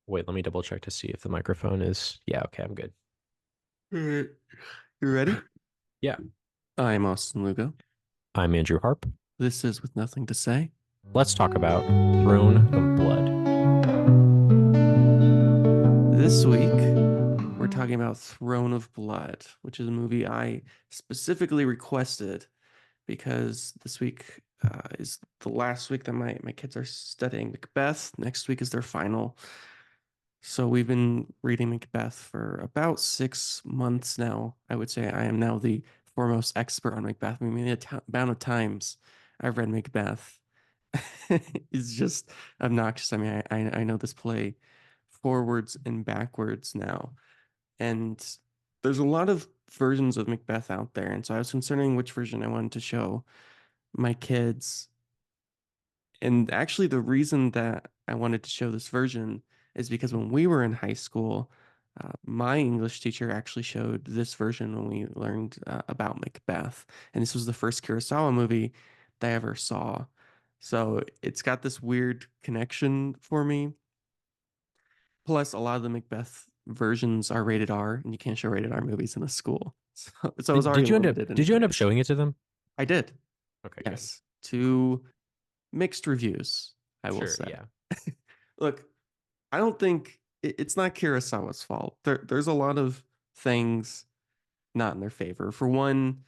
Wait, let me double check to see if the microphone is. Yeah, okay, I'm good. Alright. You ready? Yeah. I'm Austin Lugo. I'm Andrew Harp. This is With Nothing to Say. Let's talk about Throne of Blood. This week, we're talking about Throne of Blood, which is a movie I specifically requested because this week is the last week that my kids are studying Macbeth. Next week is their final. So we've been reading Macbeth for about 6 months now. I would say I am now the foremost expert on Macbeth. I mean, the amount of times I've read Macbeth is just obnoxious. I mean, I know this play forwards and backwards now. And there's a lot of versions of Macbeth out there. And so I was considering which version I wanted to show my kids. And actually, the reason that I wanted to show this version is because when we were in high school, my English teacher actually showed this version when we learned about Macbeth. And this was the first Kurosawa movie that I ever saw. So it's got this weird connection for me. Plus, a lot of the Macbeth versions are rated R, and you can't show rated R movies in a school. So it was Did, already did you end up limited in did you end up place. showing it to them? I did, Okay, good. yes, to mixed reviews, I will Sure, say. yeah. Look, I don't think it's not Kurosawa's fault. There's a lot of things not in their favor. For one,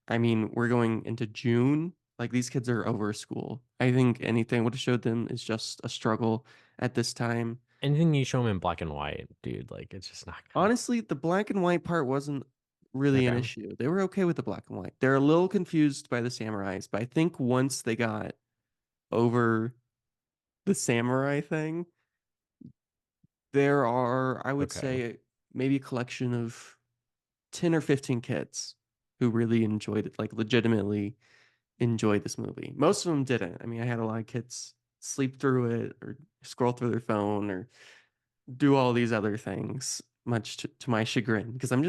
I mean, we're going into June. Like these kids are over school. I think anything would have showed them is just a struggle at this time. Anything you show them in black and white, dude, like it's just not gonna. Honestly, the black and white part wasn't really an Okay. issue. They were okay with the black and white. They're a little confused by the samurais, but I think once they got over the samurai thing, there are, I would Okay. say, maybe a collection of 10 or 15 kids who really enjoyed it, like legitimately enjoyed this movie. Most of them didn't. I mean, I had a lot of kids sleep through it or scroll through their phone or do all these other things, much to my chagrin, because I'm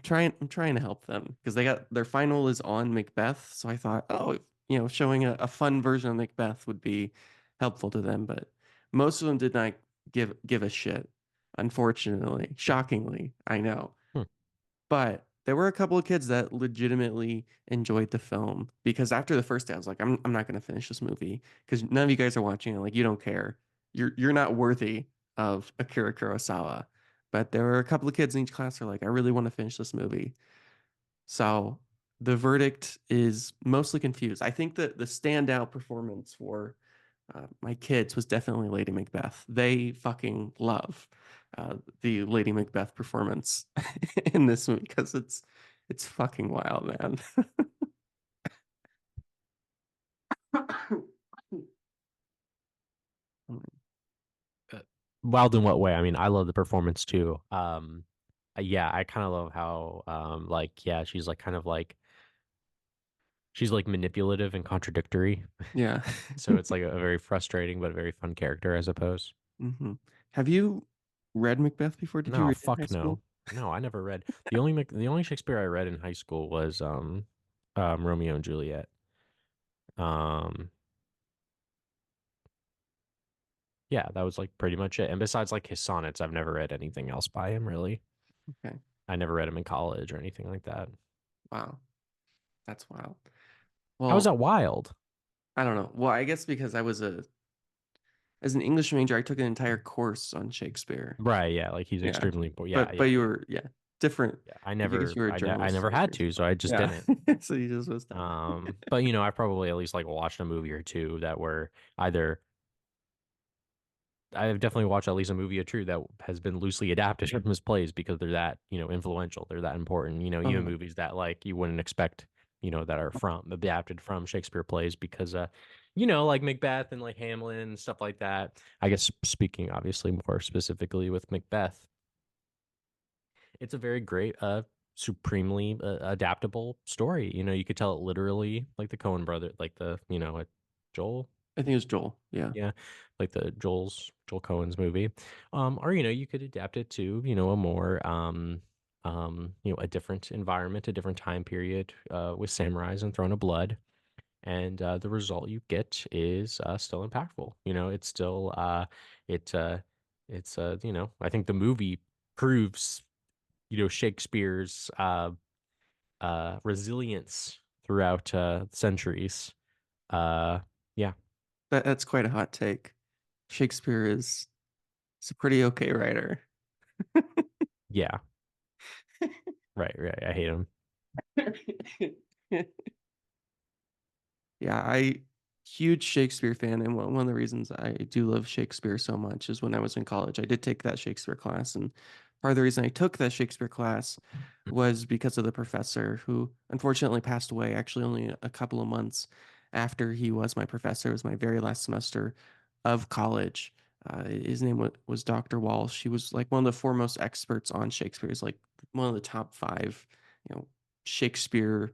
trying to help them because they got their final is on Macbeth. So I thought, oh, showing a fun version of Macbeth would be helpful to them, but most of them did not give a shit, unfortunately. Shockingly, I know. Hmm. But there were a couple of kids that legitimately enjoyed the film because after the first day, I was like, I'm not gonna finish this movie because none of you guys are watching it. Like, you don't care. You're not worthy of Akira Kurosawa. But there were a couple of kids in each class who are like, I really want to finish this movie. So the verdict is mostly confused. I think that the standout performance for my kids was definitely Lady Macbeth. They fucking love the Lady Macbeth performance in this movie because it's fucking wild, man. Uh, Wild in what way? I mean, I love the performance too. Yeah, I kind of love how like yeah, she's like kind of like she's like manipulative and contradictory. Yeah. So it's like a very frustrating but a very fun character, I suppose. hmm Have you read Macbeth before? Did you No, read it in high fuck no. school? No, I never read. The only Shakespeare I read in high school was Romeo and Juliet. Um yeah, that was like pretty much it. And besides like his sonnets, I've never read anything else by him really. Okay. I never read him in college or anything like that. Wow. That's wild. How is Well, that wild? I don't know. Well, I guess because as an English major, I took an entire course on Shakespeare. Right, yeah, like he's Yeah. extremely yeah, But yeah, you yeah. were, yeah, different Yeah, because you were a I journalist never first had or to, so I something. just Yeah. didn't. So you just was done. But you know, I probably at least like watched a movie or two that were either I've definitely watched at least a movie or two that has been loosely adapted from his plays because they're that, you know, influential. They're that important. You know, even Uh-huh. movies that like you wouldn't expect, you know, that are from adapted from Shakespeare plays because you know, like Macbeth and like Hamlet and stuff like that. I guess speaking obviously more specifically with Macbeth, it's a very great supremely adaptable story. You know, you could tell it literally like the Coen brother, like the, you know, Joel. I think it was Joel. Yeah. Yeah, like the Joel Cohen's movie. Or you know, you could adapt it to, you know, a more you know, a different environment, a different time period, with samurais and Throne of Blood. And the result you get is still impactful. You know, it's still it It's I think the movie proves Shakespeare's resilience throughout centuries. Uh, yeah, That's quite a hot take. Shakespeare is a pretty okay writer. yeah, right, right. I hate him. Yeah, I huge Shakespeare fan, and one of the reasons I do love Shakespeare so much is when I was in college, I did take that Shakespeare class, and part of the reason I took that Shakespeare class was because of the professor who unfortunately passed away actually only a couple of months after he was my professor. It was my very last semester of college. His name was Dr. Walsh. He was like one of the foremost experts on Shakespeare. He's like one of the top five, you know, Shakespeare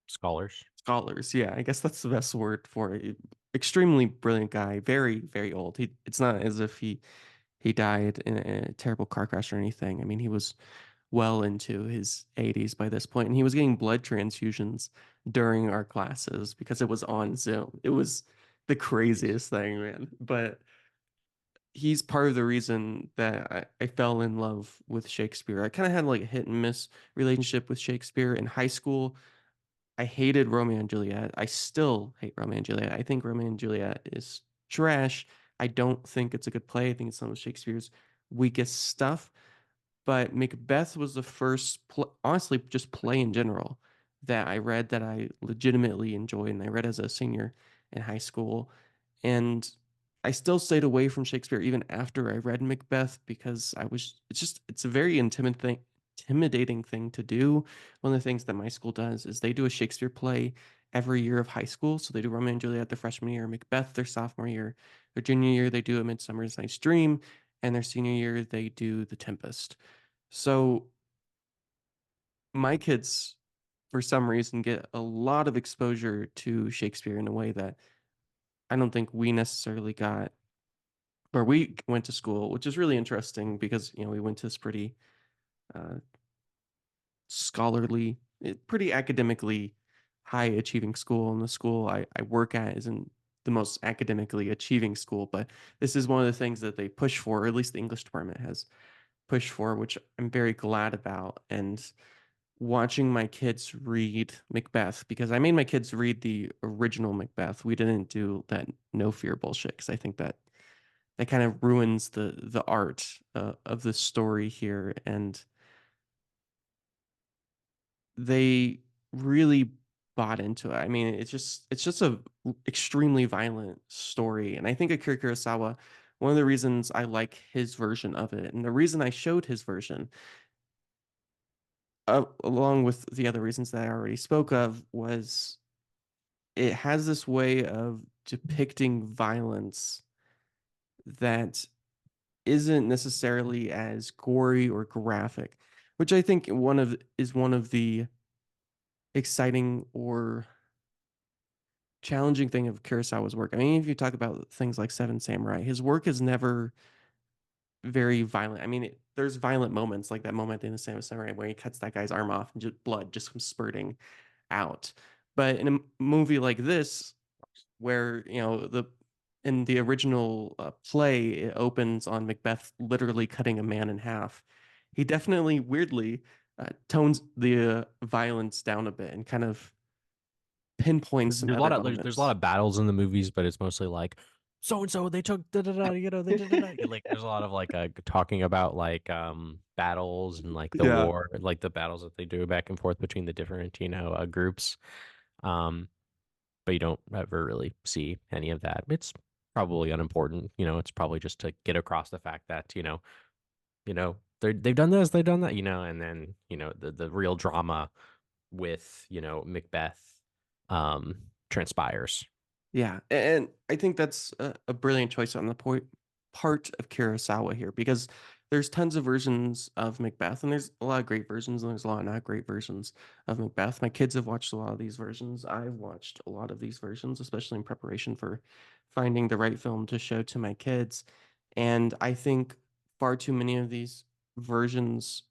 Scholars. scholars. Yeah, I guess that's the best word for it. Extremely brilliant guy, very, very old. It's not as if he died in a terrible car crash or anything. I mean, he was well into his 80s by this point, and he was getting blood transfusions during our classes because it was on Zoom. It was the Jeez. craziest thing, man. But he's part of the reason that I fell in love with Shakespeare. I kind of had like a hit and miss relationship with Shakespeare in high school. I hated Romeo and Juliet. I still hate Romeo and Juliet. I think Romeo and Juliet is trash. I don't think it's a good play. I think it's some of Shakespeare's weakest stuff. But Macbeth was the first, honestly, just play in general that I read that I legitimately enjoyed, and I read as a senior in high school. And I still stayed away from Shakespeare even after I read Macbeth because it's a very intimidating thing to do. One of the things that my school does is they do a Shakespeare play every year of high school. So they do Romeo and Juliet their freshman year, Macbeth their sophomore year, their junior year, they do A Midsummer's Night's Dream, and their senior year, they do The Tempest. So my kids, for some reason, get a lot of exposure to Shakespeare in a way that I don't think we necessarily got, or we went to school, which is really interesting because, we went to this pretty uh, scholarly, pretty academically high achieving school. And the school I work at isn't the most academically achieving school, but this is one of the things that they push for, or at least the English department has pushed for, which I'm very glad about. And watching my kids read Macbeth because I made my kids read the original Macbeth. We didn't do that no fear bullshit because I think that kind of ruins the art of the story here, and they really bought into it. I mean, it's just a extremely violent story, and I think Akira Kurosawa. One of the reasons I like his version of it, and the reason I showed his version, along with the other reasons that I already spoke of, was it has this way of depicting violence that isn't necessarily as gory or graphic, which I think one of the exciting or challenging thing of Kurosawa's work. I mean, if you talk about things like Seven Samurai, his work is never very violent. I mean, there's violent moments like that moment at the end of Seven Samurai where he cuts that guy's arm off and just blood just comes spurting out. But in a movie like this, where the in the original play it opens on Macbeth literally cutting a man in half. He definitely weirdly tones the violence down a bit and kind of pinpoints some There's a other lot of there's a lot moments. of battles in the movies, but it's mostly like so and so they took da da da they da da da. Like there's a lot of like talking about like battles and like the Yeah. war, like the battles that they do back and forth between the different groups. Um, but you don't ever really see any of that. It's probably unimportant. It's probably just to get across the fact that they've done this, they've done that, and then the real drama with Macbeth transpires. Yeah, and I think that's a brilliant choice on the part of Kurosawa here because there's tons of versions of Macbeth, and there's a lot of great versions, and there's a lot of not great versions of Macbeth. My kids have watched a lot of these versions. I've watched a lot of these versions, especially in preparation for finding the right film to show to my kids. And I think far too many of these versions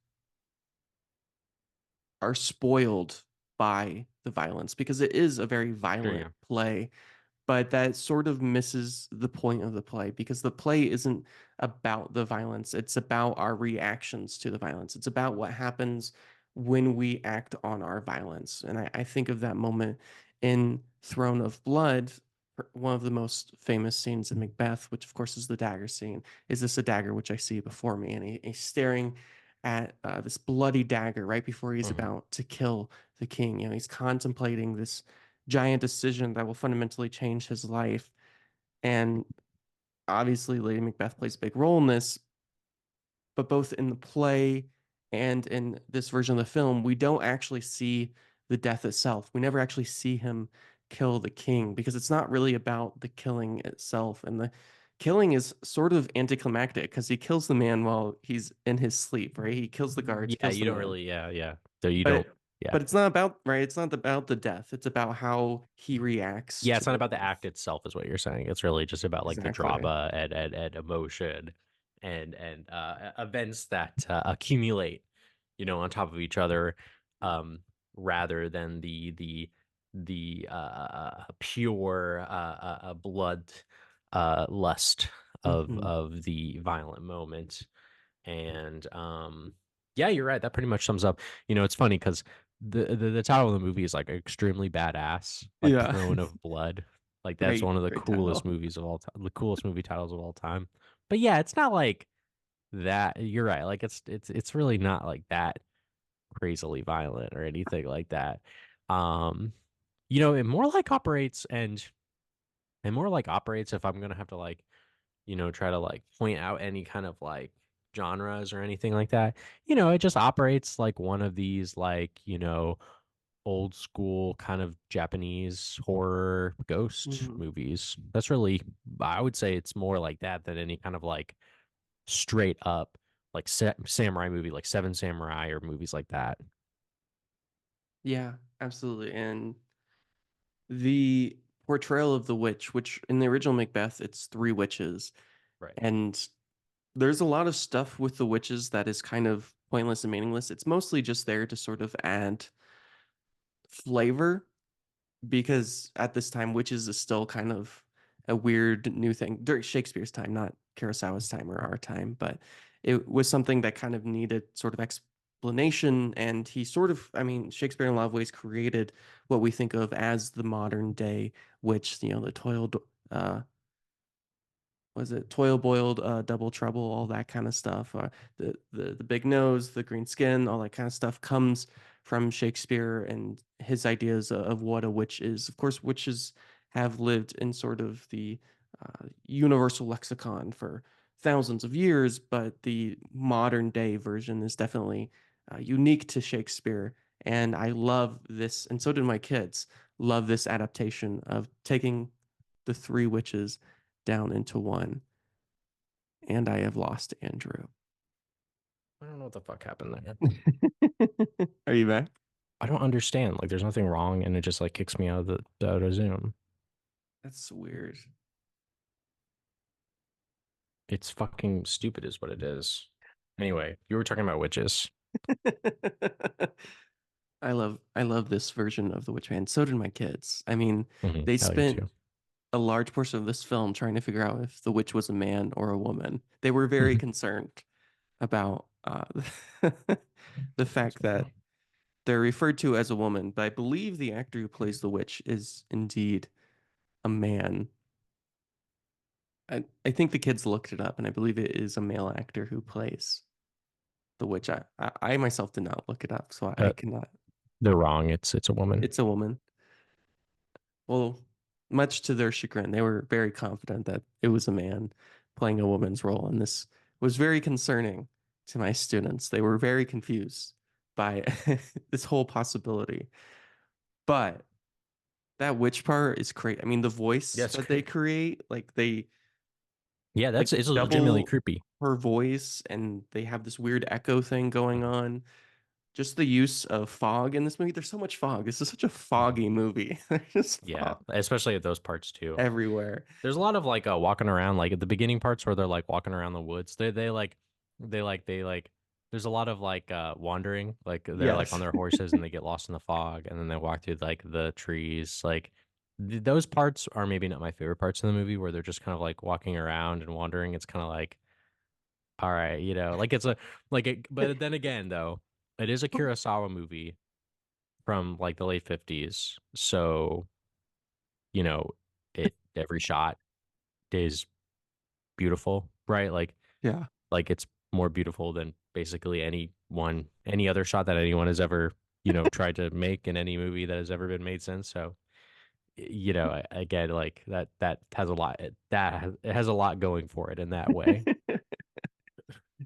are spoiled by the violence because it is a very Sure, violent yeah. play, but that sort of misses the point of the play because the play isn't about the violence. It's about our reactions to the violence. It's about what happens when we act on our violence. And I think of that moment in Throne of Blood, one of the most famous scenes in Macbeth, which of course is the dagger scene. Is this a dagger which I see before me? And he's staring at this bloody dagger right before he's Mhm. about to kill the king. He's contemplating this giant decision that will fundamentally change his life. And obviously, Lady Macbeth plays a big role in this, but both in the play and in this version of the film, we don't actually see the death itself. We never actually see him kill the king because it's not really about the killing itself. And the killing is sort of anticlimactic because he kills the man while he's in his sleep, right? He kills the guards, Yeah, kills you the don't man. really. Yeah, yeah. So you But don't. it, Yeah, but it's not about, right? It's not about the death. It's about how he reacts yeah. to It's not the about the death. act itself, is what you're saying. It's really just about like the Exactly. drama and emotion and events that accumulate, on top of each other, um, rather than the pure blood lust Hmm. of the violent moment. And yeah, you're right. That pretty much sums up. It's funny because the title of the movie is like extremely badass, like Yeah. Throne of Blood. Like that's Great, one of the great coolest title. movies of all time, the coolest movie titles of all time. But yeah, it's not like that. You're right. Like it's really not like that crazily violent or anything like that. Um, it more like operates and more like operates if I'm gonna have to like try to like point out any kind of like genres or anything like that. It just operates like one of these like, old school kind of Japanese horror ghost Mhm. movies. That's really, I would say it's more like that than any kind of like straight up like samurai movie, like Seven Samurai or movies like that. Yeah, absolutely. And the portrayal of the witch, which in the original Macbeth, it's three witches. Right. And there's a lot of stuff with the witches that is kind of pointless and meaningless. It's mostly just there to sort of add flavor because at this time, witches is still kind of a weird new thing during Shakespeare's time, not Kurosawa's time or our time, but it was something that kind of needed sort of explanation. And he sort of, I mean, Shakespeare in a lot of ways created what we think of as the modern day witch, the toiled, was it toil boiled, double trouble, all that kind of stuff. The big nose, the green skin, all that kind of stuff comes from Shakespeare and his ideas of what a witch is. Of course, witches have lived in sort of the universal lexicon for thousands of years, but the modern day version is definitely unique to Shakespeare. And I love this, and so did my kids. Love this adaptation of taking the three witches down into one. And I have lost Andrew. I don't know what the fuck happened there. Are you back? I don't understand. Like there's nothing wrong and it just like kicks me out of Zoom. That's weird. It's fucking stupid, is what it is. Anyway, you were talking about witches. I love this version of the Witch Man. So did my kids. I mean, they I like it spent too. a large portion of this film trying to figure out if the witch was a man or a woman. They were very concerned about the fact that they're referred to as a woman, but I believe the actor who plays the witch is indeed a man. I think the kids looked it up, and I believe it is a male actor who plays the witch. I myself did not look it up, so I Uh, cannot. they're wrong. It's a woman. It's a woman. Well, much to their chagrin, they were very confident that it was a man playing a woman's role, and this was very concerning to my students. They were very confused by this whole possibility. But that witch part is great. I mean, the voice That's that they great. create, like they Yeah, like it's legitimately double creepy. her voice and they have this weird echo thing going on. Just the use of fog in this movie. There's so much fog. This is such a Mhm. foggy movie. There's just Yeah, fog especially at those parts too. everywhere. There's a lot of like walking around, like at the beginning parts where they're like walking around the woods. They like there's a lot of like wandering, like they're like on Yes. their horses and they get lost in the fog and then they walk through like the trees. Like those parts are maybe not my favorite parts of the movie where they're just kind of like walking around and wandering. It's kind of like, all right, like it's a but then again though, it is a Kurosawa movie from like the late 50s. So, you know, every shot is beautiful, right? Yeah. Like it's more beautiful than basically any other shot that anyone has ever, tried to make in any movie that has ever been made since. So, again, like that has a lot it has a lot going for it in that way.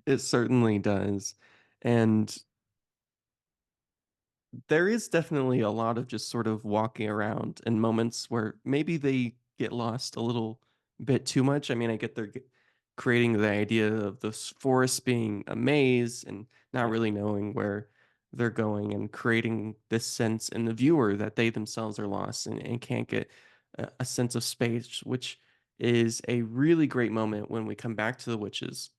It certainly does. And there is definitely a lot of just sort of walking around and moments where maybe they get lost a little bit too much. I mean, I get they're creating the idea of the forest being a maze and not Yeah. really knowing where they're going and creating this sense in the viewer that they themselves are lost and can't get a sense of space, which is a really great moment when we come back to the witches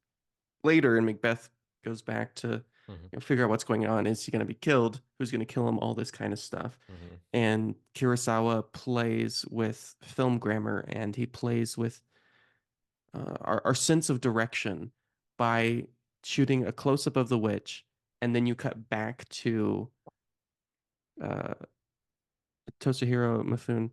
later and Macbeth goes back to Hmm. figure out what's going on. Is he going to be killed? Who's going to kill him? All this kind of stuff. Hmm. And Kurosawa plays with film grammar and he plays with our sense of direction by shooting a close up of the witch and then you cut back to uh, Toshihiro Mifune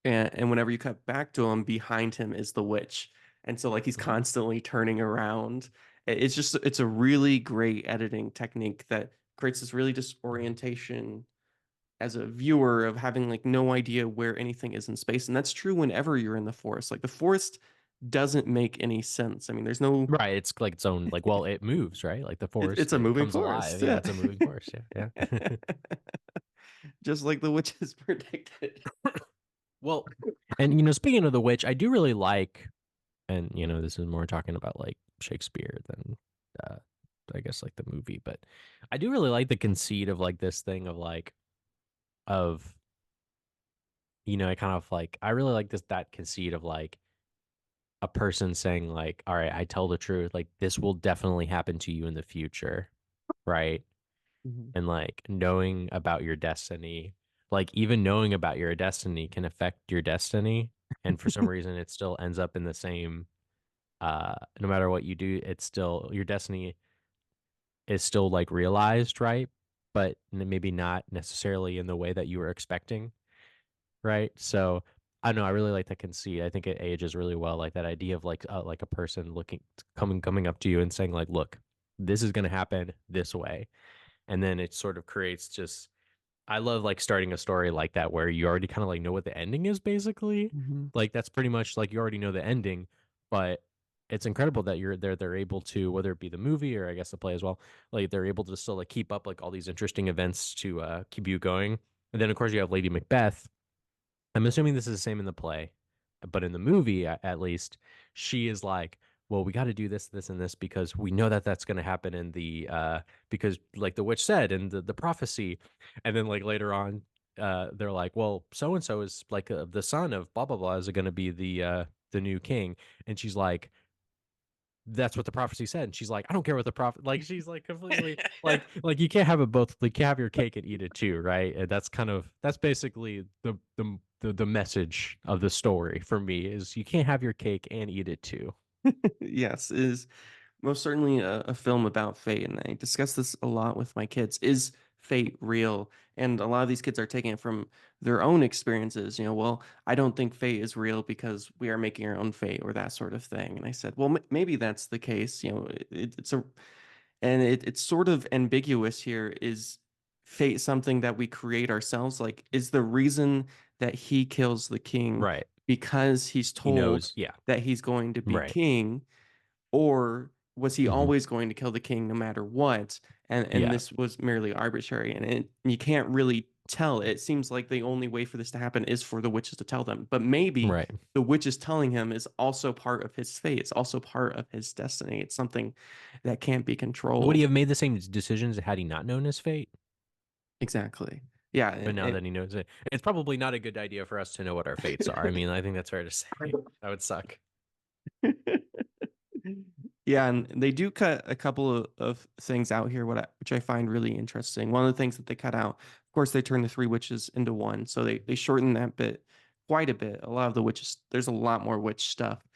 and whenever you cut back to him, behind him is the witch. And so like he's Hmm. constantly turning around. It's a really great editing technique that creates this really disorientation as a viewer of having like no idea where anything is in space. And that's true whenever you're in the forest. Like the forest doesn't make any sense. I mean, there's no Right. It's like its own, like, well, it moves, right? Like the it's forest, a it moving comes alive. forest. Yeah, Yeah. it's a moving forest. Yeah, yeah. Just like the witches predicted. Well, and speaking of the witch, I do really like, and this is more talking about like Shakespeare than uh I guess like the movie, but I do really like the conceit of like this thing of like of I kind of like I really like this that conceit of like a person saying like, all right, I tell the truth, like this will definitely happen to you in the future, right? Mhm. And like knowing about your destiny, like even knowing about your destiny can affect your destiny, and for some reason it still ends up in the same no matter what you do, it's still your destiny is still like realized, right? But maybe not necessarily in the way that you were expecting, right? So I don't know. I really like that conceit. I think it ages really well. Like that idea of like a person coming up to you and saying like, "Look, this is going to happen this way," and then it sort of creates just. I love like starting a story like that where you already kind of like know what the ending is basically. Mhm. Like that's pretty much like you already know the ending, but it's incredible that they're able to, whether it be the movie or I guess the play as well, like they're able to still like keep up like all these interesting events to keep you going. And then of course you have Lady Macbeth. I'm assuming this is the same in the play, but in the movie, at least, she is like, well, we got to do this, this, and this because we know that that's going to happen in the because like the witch said in the prophecy, and then like later on, they're like, well, so and so is like the son of blah blah blah is going to be the new king, and she's like, that's what the prophecy said. And she's like, I don't care what the prophet like she's like completely like you can't have it both like you can't have your cake and eat it too, right? And that's basically the message of the story for me is you can't have your cake and eat it too. Yes, is most certainly a film about fate, and I discuss this a lot with my kids. Is fate real? And a lot of these kids are taking it from their own experiences. Well, I don't think fate is real because we are making our own fate or that sort of thing. And I said, well, maybe that's the case. It's sort of ambiguous here. Is fate something that we create ourselves? Like, is the reason that he kills the king Right. because he's He told knows. Yeah. that he's going to be Right. king? Or was he Hmm. always going to kill the king no matter what? And Yeah. this was merely arbitrary, and you can't really tell. It seems like the only way for this to happen is for the witches to tell them. But maybe Right. the witches telling him is also part of his fate. It's also part of his destiny. It's something that can't be Would he controlled. have made the same decisions had he not known his fate? Exactly. Yeah. But now that he knows it, it's probably not a good idea for us to know what our fates are. I mean, I think that's fair to say. That would suck. Yeah, and they do cut a couple of things out here, which I find really interesting. One of the things that they cut out, of course, they turned the three witches into one, so they shortened that bit quite a bit. A lot of the witches, there's a lot more witch stuff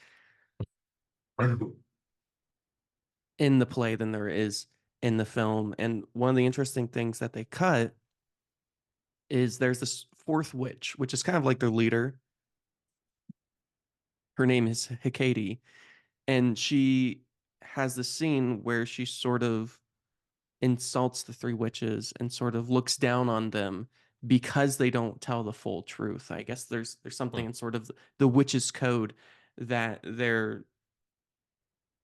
in the play than there is in the film. And one of the interesting things that they cut is there's this fourth witch, which is kind of like their leader. Her name is Hecate, and she has this scene where she sort of insults the three witches and sort of looks down on them because they don't tell the full truth. I guess there's something Hmm. in sort of the witches' code that they're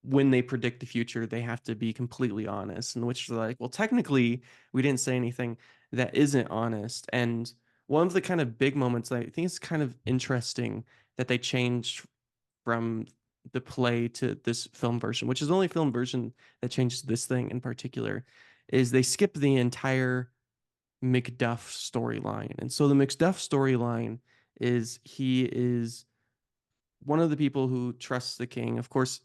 when they predict the future, they have to be completely honest. And the witches are like, well, technically, we didn't say anything that isn't honest. And one of the kind of big moments that I think is kind of interesting that they changed from the play to this film version, which is the only film version that changes this thing in particular, is they skip the entire Macduff storyline. And so the Macduff storyline is he is one of the people who trusts the king. Of course,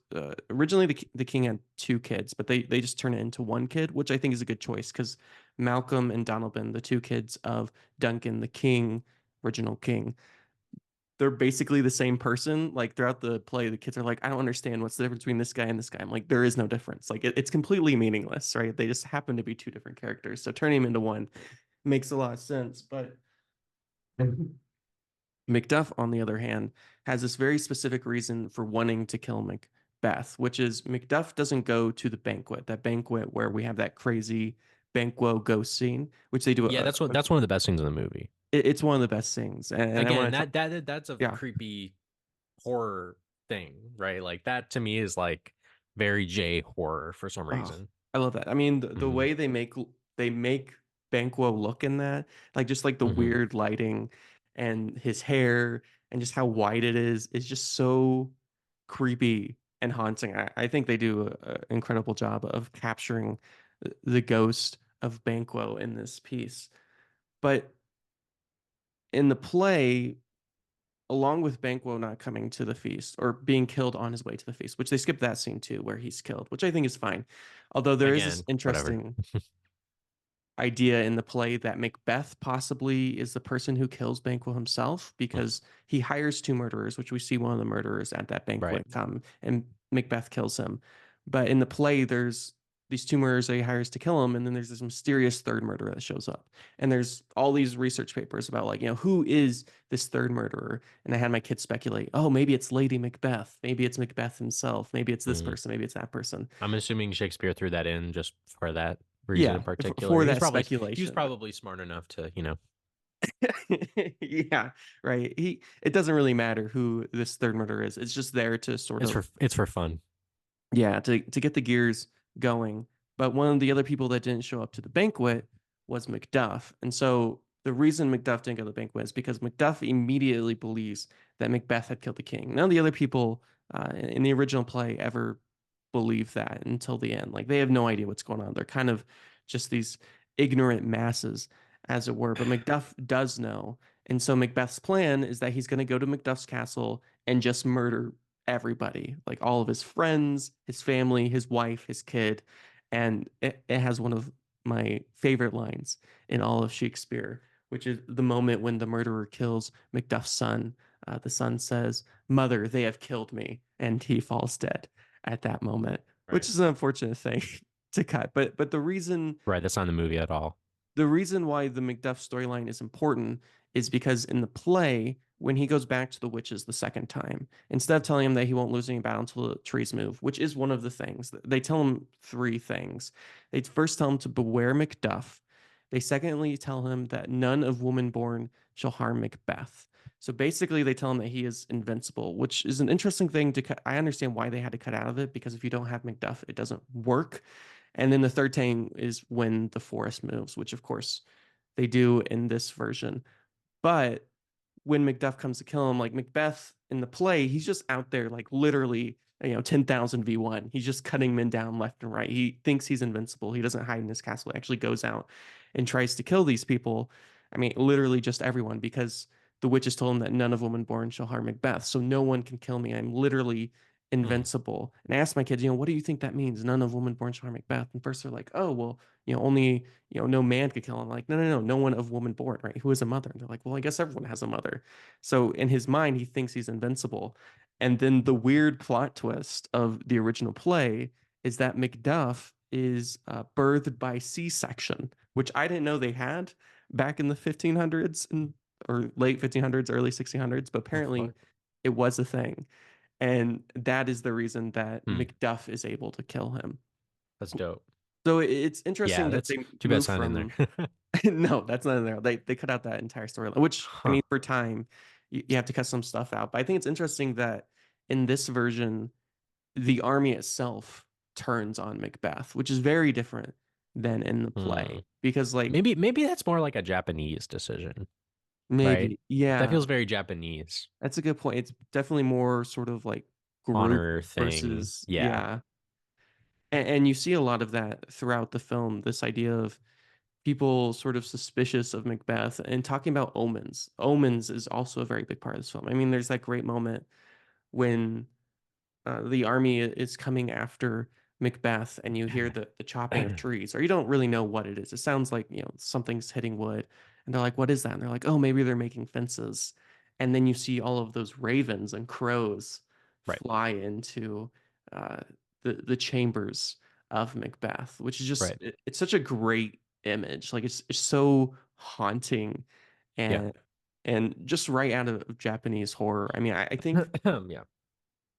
originally the king had two kids, but they just turn it into one kid, which I think is a good choice because Malcolm and Donovan, the two kids of Duncan, the king, original king, they're basically the same person. Like throughout the play, the kids are like, I don't understand what's the difference between this guy and this guy. I'm like, there is no difference. Like it's completely meaningless, right? They just happen to be two different characters. So turning them into one makes a lot of sense. But Macduff, on the other hand, has this very specific reason for wanting to kill Macbeth, which is Macduff doesn't go to the banquet, that banquet where we have that crazy Banquo ghost scene, which they do. Yeah, that's one of the best scenes in the movie. It's one of the best things, and I Again, want to talk. that's a Yeah, creepy horror thing, right? Like that to me is like very J horror for some oh, reason. I love that. I mean, the Hmm. way they make Banquo look in that, like just like the Hmm. weird lighting and his hair and just how white it is just so creepy and haunting. I think they do an incredible job of capturing the ghost of Banquo in this piece. But in the play, along with Banquo not coming to the feast or being killed on his way to the feast, which they skip that scene too, where he's killed, which I think is fine. Although there is this Again, whatever. interesting idea in the play that Macbeth possibly is the person who kills Banquo himself because he hires two murderers, which we see one of the murderers at that Right. banquet come and Macbeth kills him. But in the play, there's these two murderers that he hires to kill him, and then there's this mysterious third murderer that shows up. And there's all these research papers about like, who is this third murderer? And I had my kids speculate, oh, maybe it's Lady Macbeth, maybe it's Macbeth himself, maybe it's this Mm. person, maybe it's that person. I'm assuming Shakespeare threw that in just for that reason in Yeah, particular. for He was that he was speculation. probably smart enough to, Yeah, right. It doesn't really matter who this third murderer is. It's just there to sort of it's for fun. yeah, to get the gears going. But one of the other people that didn't show up to the banquet was Macduff. And so the reason Macduff didn't go to the banquet is because Macduff immediately believes that Macbeth had killed the king. None of the other people in the original play ever believe that until the end. Like they have no idea what's going on. They're kind of just these ignorant masses, as it were. But Macduff does know. And so Macbeth's plan is that he's going to go to Macduff's castle and just murder everybody, like all of his friends, his family, his wife, his kid. And it has one of my favorite lines in all of Shakespeare, which is the moment when the murderer kills Macduff's son. The son says, Mother, they have killed me. And he falls dead at that moment, which Right. is an unfortunate thing to cut. But Right. That's not in the movie at all. the reason why the Macduff storyline is important is because in the play, when he goes back to the witches the second time, instead of telling him that he won't lose any battle until the trees move, which is one of the things, they tell him three things. They first tell him to beware Macduff. They secondly tell him that none of woman born shall harm Macbeth. So basically, they tell him that he is invincible, which is an interesting thing to cut. I understand why they had to cut out of it because if you don't have Macduff, it doesn't work. And then the third thing is when the forest moves, which of course they do in this version. But when Macduff comes to kill him, like Macbeth in the play, he's just out there like literally, 10,000 v1. He's just cutting men down left and right. He thinks he's invincible. He doesn't hide in his castle. He actually goes out and tries to kill these people. I mean, literally just everyone because the witches told him that none of woman born shall harm Macbeth. So no one can kill me. I'm literally Mm. invincible. And I asked my kids, what do you think that means? None of woman born shall harm Macbeth. And first they're like, oh, well, only, no man could kill him. I'm like, no, no, no, no one of woman born, right? Who is a mother? And they're like, well, I guess everyone has a mother. So in his mind, he thinks he's invincible. And then the weird plot twist of the original play is that Macduff is birthed by C-section, which I didn't know they had back in the 1500s and or late 1500s, early 1600s, but Oh apparently fuck. it was a thing. And that is the reason that Hmm. Macduff is able to kill him. That's dope. So it's Yeah, interesting that that's they too bad move it's not in there. from no, that's not in there. They cut out that entire storyline, which I Huh. mean, for time, you have to cut some stuff out. But I think it's interesting that in this version, the army itself turns on Macbeth, which is very different than in the Hmm. play. Because like Maybe that's more like a Japanese decision, right? maybe, That yeah, feels very Japanese. that's a good point. It's definitely more sort of like group Honor thing. versus Yeah. yeah. And you see a lot of that throughout the film, this idea of people sort of suspicious of Macbeth and talking about omens. Omens is also a very big part of this film. I mean, there's that great moment when the army is coming after Macbeth, and you hear the chopping of trees, or you don't really know what it is. It sounds like, something's hitting wood, and they're like, "What is that?" And they're like, "Oh, maybe they're making fences." And then you see all of those ravens and crows Right. fly into uh, the chambers of Macbeth, which is just Right. it's such a great image. Like it's so haunting Yeah. and just right out of Japanese horror. I mean, I think Yeah.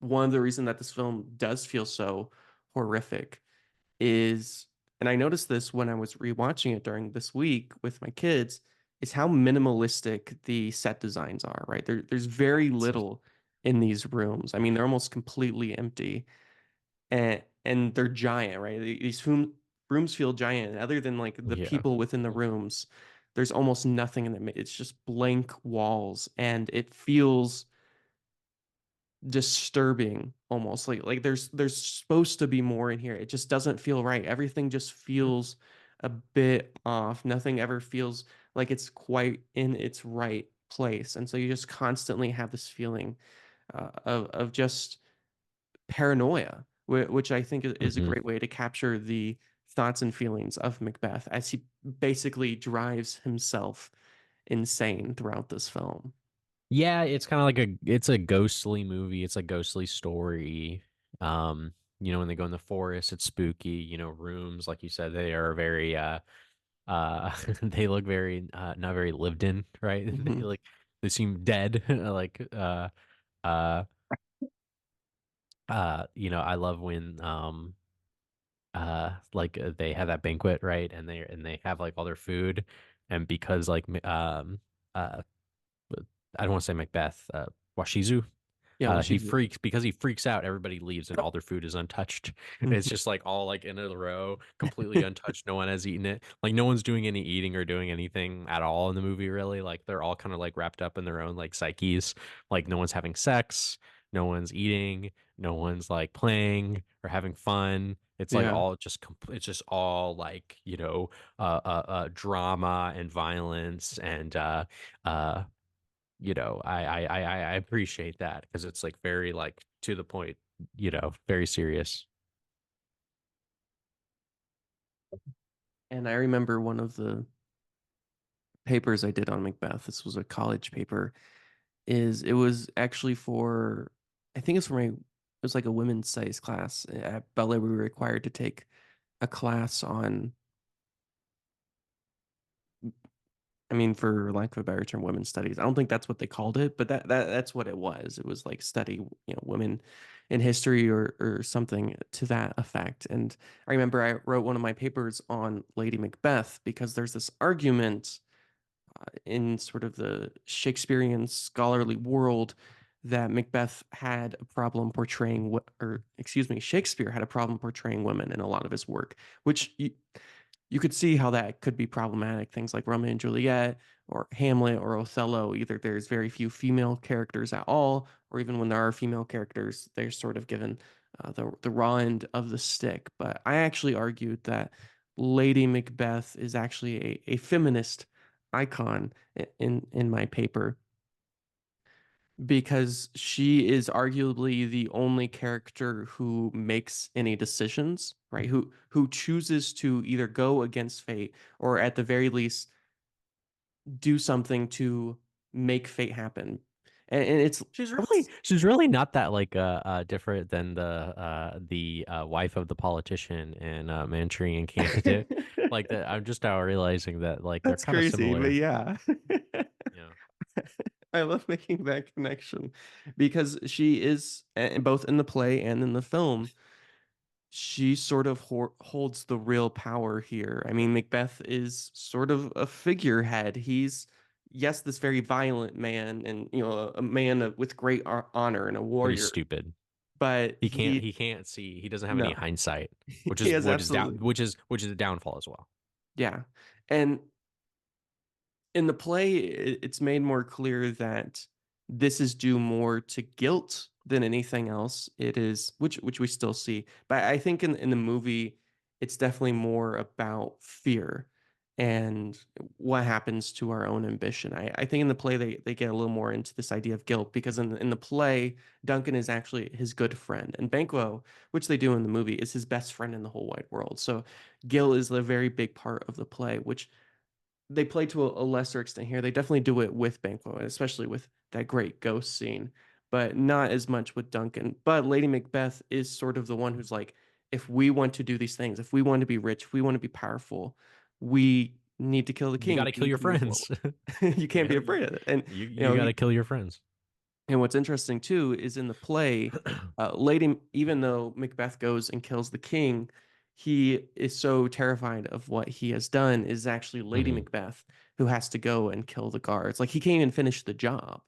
one of the reasons that this film does feel so horrific is, and I noticed this when I was rewatching it during this week with my kids, is how minimalistic the set designs are, right? There's very little in these rooms. I mean, they're almost completely empty and they're giant, right? These rooms feel giant. And other than like the Yeah. people within the rooms, there's almost nothing in them. It's just blank walls and it feels disturbing almost like there's supposed to be more in here. It just doesn't feel right. Everything just feels a bit off. Nothing ever feels like it's quite in its right place. And so you just constantly have this feeling of just paranoia, which I think is a Hmm. great way to capture the thoughts and feelings of Macbeth as he basically drives himself insane throughout this film. Yeah, it's kind of like it's a ghostly movie. It's a ghostly story. When they go in the forest, it's spooky. Rooms, like you said, they are very they look very not very lived in, right? Mhm. They seem dead. Like uh I love when they have that banquet, right? And they have like all their food, and because like uh I don't want to say Macbeth, Washizu. Yeah, well, He she's freaks because he freaks out. Everybody leaves and all their food is untouched. It's Mhm. just like all like in a row, completely untouched. No one has eaten it. Like no one's doing any eating or doing anything at all in the movie, really. Like they're all kind of like wrapped up in their own like psyches. Like no one's having sex, no one's eating, no one's like playing or having fun. It's like Yeah. all just it's just all like drama and violence and uh I appreciate that because it's like very like to the point, very serious. And I remember one of the papers I did on Macbeth, this was a college paper, is it was actually for, I think it's for it was like a women's studies class. At Ballet, we were required to take a class on, I mean, for lack of a better term, women's studies. I don't think that's what they called it, but that's what it was. It was like study, women in history or something to that effect. And I remember I wrote one of my papers on Lady Macbeth because there's this argument in sort of the Shakespearean scholarly world that Macbeth had a problem portraying, or excuse me, Shakespeare had a problem portraying women in a lot of his work, which you could see how that could be problematic. Things like Romeo and Juliet or Hamlet or Othello, either there's very few female characters at all, or even when there are female characters, they're sort of given the raw end of the stick. But I actually argued that Lady Macbeth is actually a feminist icon in my paper. because she is arguably the only character who makes any decisions, right? Who chooses to either go against fate or at the very least do something to make fate happen. And it's She's really not that like different than the wife of the politician in Manchurian Candidate. Like that, I'm just now realizing that like they're that's kind of crazy, but similar. yeah. Yeah, I love making that connection because she is both in the play and in the film. She sort of holds the real power here. I mean, Macbeth is sort of a figurehead. He's, yes, this very violent man and, a man with great honor and a but he's warrior, stupid. but He can't see. He doesn't have any no, hindsight, which he is has what is down, absolutely, which is a downfall as well. yeah. And in the play, it's made more clear that this is due more to guilt than anything else. It is, which we still see, but I think in the movie, it's definitely more about fear and what happens to our own ambition. I think in the play they get a little more into this idea of guilt because in the play, Duncan is actually his good friend, and Banquo, which they do in the movie, is his best friend in the whole wide world. So Gil is a very big part of the play, which they play to a lesser extent here. They definitely do it with Banquo, especially with that great ghost scene, but not as much with Duncan. But Lady Macbeth is sort of the one who's like, if we want to do these things, if we want to be rich, if we want to be powerful, we need to kill the You got king. to We kill need your to move friends. forward. You You can't be got afraid of it. And you you know, got to he, kill your friends. and what's interesting too is in the play, Lady, even though Macbeth goes and kills the king, he is so terrified of what he has done is actually Lady Hmm. Macbeth who has to go and kill the guards. Like he can't even finish the job.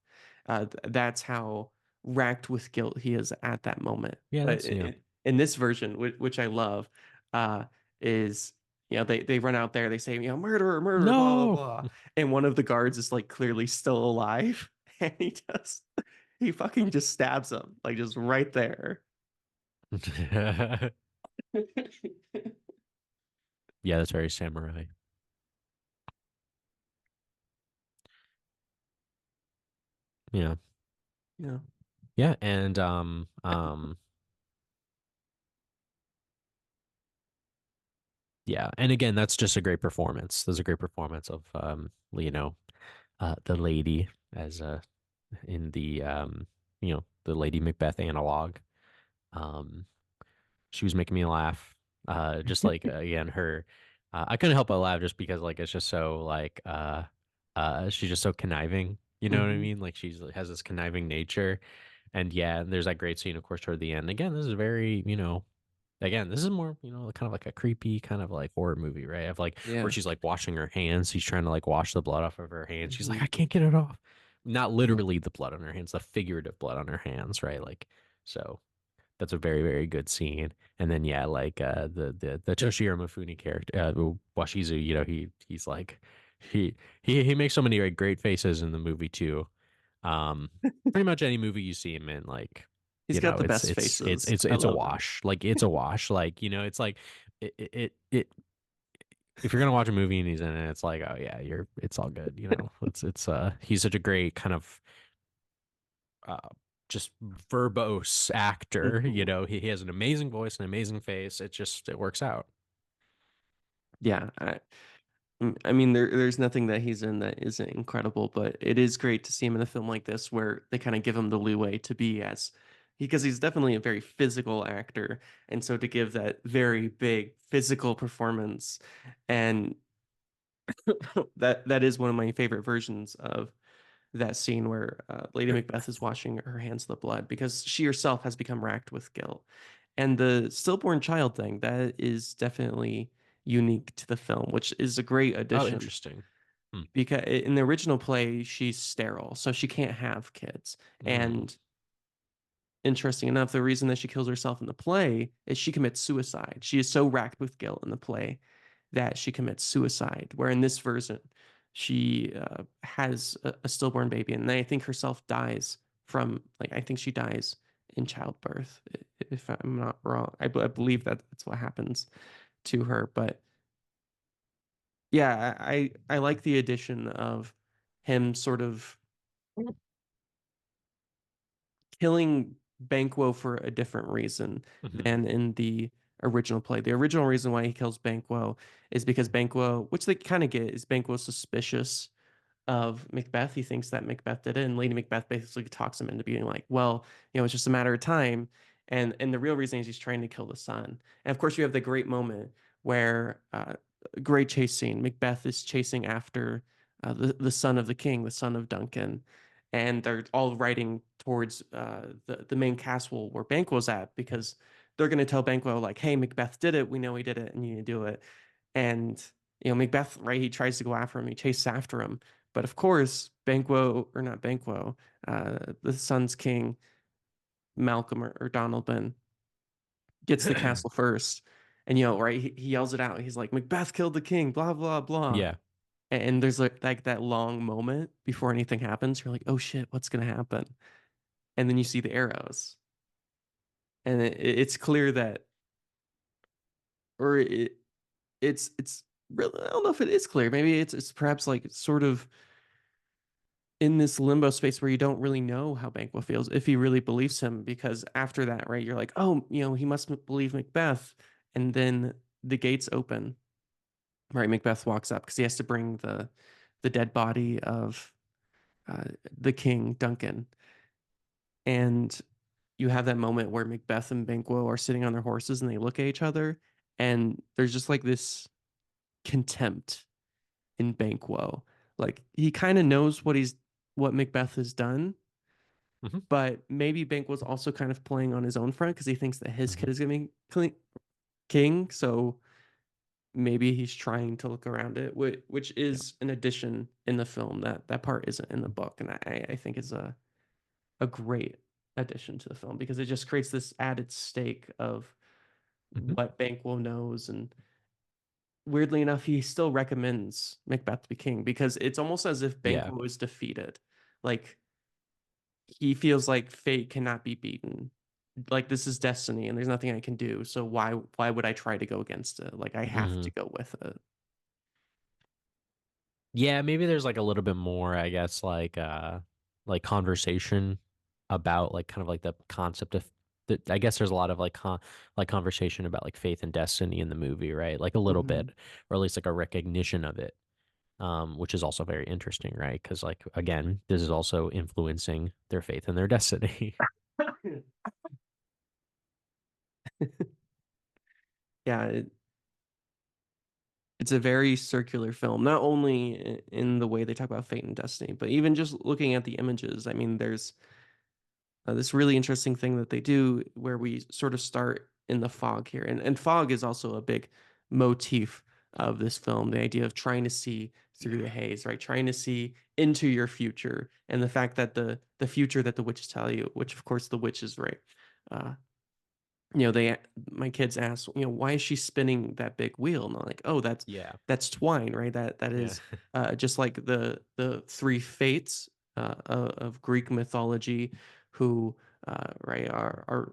That's how racked with guilt he is at that moment. Yeah, But that's yeah. in this version, which I love, is they run out there, they say murderer, murderer, blah blah No. blah, and one of the guards is like clearly still alive, and he fucking just stabs him, like just right there. Yeah, that's very samurai. Yeah. Yeah. Yeah, and yeah, and again, that's just a great performance. There's a great performance of the lady as in the the Lady Macbeth analog. Um, she was making me laugh. Just like again, her, I couldn't help but laugh just because like it's just so like she's just so conniving. You know what I Hmm. mean? Like she's has this conniving nature, and yeah, there's that great scene, of course, toward the end. Again, this is very again, this is more, kind of like a creepy kind of like horror movie, right? Of like where Yeah. she's like washing her hands. She's trying to like wash the blood off of her hands. She's like, Hmm. I can't get it off. Not literally the blood on her hands, the figurative blood on her hands, right? Like, so that's a very, very good scene. And then yeah, like the Toshiro Mifune character, Washizu, he's like he makes so many like, great faces in the movie too. Um, Pretty much any movie you see him in, like, He's got the best faces. I it's a love him. wash. Like it's a wash. Like, it's like it if you're gonna watch a movie and he's in it, it's like, oh yeah, it's all good, It's he's such a great kind of uh just verbose actor, Hmm. He has an amazing voice, an amazing face. It works out. Yeah. I mean, there's nothing that he's in that isn't incredible, but it is great to see him in a film like this where they kind of give him the leeway to be as because he's definitely a very physical actor, and so to give that very big physical performance, and that is one of my favorite versions of that scene where Lady Macbeth is washing her hands of the blood because she herself has become racked with guilt. And the stillborn child thing, that is definitely unique to the film, which is a great Oh, addition interesting. Hmm. because in the original play, she's sterile, so she can't have kids. Hmm. And interesting enough, the reason that she kills herself in the play is she commits suicide. She is so racked with guilt in the play that she commits suicide. Where in this version, she has a stillborn baby, and I think herself dies from like I think she dies in childbirth, if I'm not wrong. I believe that that's what happens to her. But yeah, I like the addition of him sort of killing Banquo for a different reason Hmm. than in the original play. The original reason why he kills Banquo is because Banquo, which they kind of get, is Banquo suspicious of Macbeth. He thinks that Macbeth did it, and Lady Macbeth basically talks him into being like, well, it's just a matter of time. And the real reason is he's trying to kill the son. And of course, you have the great moment where great chase scene. Macbeth is chasing after the son of the king, the son of Duncan, and they're all riding towards the main castle where Banquo's at because they're going to tell Banquo like, "Hey, Macbeth did it. We know he did it, and you need to do it." And Macbeth, right? He tries to go after him. He chases after him, but of course, Banquo or not Banquo, the son's king, Malcolm or Donalbain gets the castle first. And right, he yells it out. He's like, Macbeth killed the king, blah blah blah. Yeah. And there's like that long moment before anything happens. You're like, oh shit, what's gonna happen? And then you see the arrows, and it's clear that, or it's really, I don't know if it is clear. Maybe it's perhaps like sort of in this limbo space where you don't really know how Banquo feels if he really believes him, because after that, right, you're like, oh, he must believe Macbeth, and then the gates open, right? Macbeth walks up because he has to bring the dead body of uh, the king Duncan, and you have that moment where Macbeth and Banquo are sitting on their horses and they look at each other, and there's just like this contempt in Banquo, like he kind of knows what Macbeth has done. Hmm. But maybe Bink was also kind of playing on his own front because he thinks that his kid Hmm. is going to be king. So maybe he's trying to look around it, which Yeah. is an addition in the film that part isn't in the book, and I think is a great addition to the film because it just creates this added stake of Hmm. what Banquo knows. And weirdly enough, he still recommends Macbeth to be king because it's almost as if Yeah. Banquo is defeated. Like he feels like fate cannot be beaten. Like this is destiny and there's nothing I can do. So why would I try to go against it? Like I have to Hmm. go with it. Yeah, maybe there's like a little bit more, I guess, like conversation about like kind of like the concept of I guess there's a lot of like conversation about like faith and destiny in the movie, right? Like a little Mhm. bit, or at least like a recognition of it. Which is also very interesting, right? Because like again, this is also influencing their faith and their destiny. Yeah, it's a very circular film, not only in the way they talk about fate and destiny, but even just looking at the images. I mean, there's this really interesting thing that they do where we sort of start in the fog here. And fog is also a big motif of this film, the idea of trying to see through the haze, right? Trying to see into your future and the fact that the future that the witches tell you, which of course the witch is right. Uh, they my kids ask, why is she spinning that big wheel? And I'm like, oh, Yeah. that's twine, right? That Yeah. is just like the three fates of Greek mythology, who right are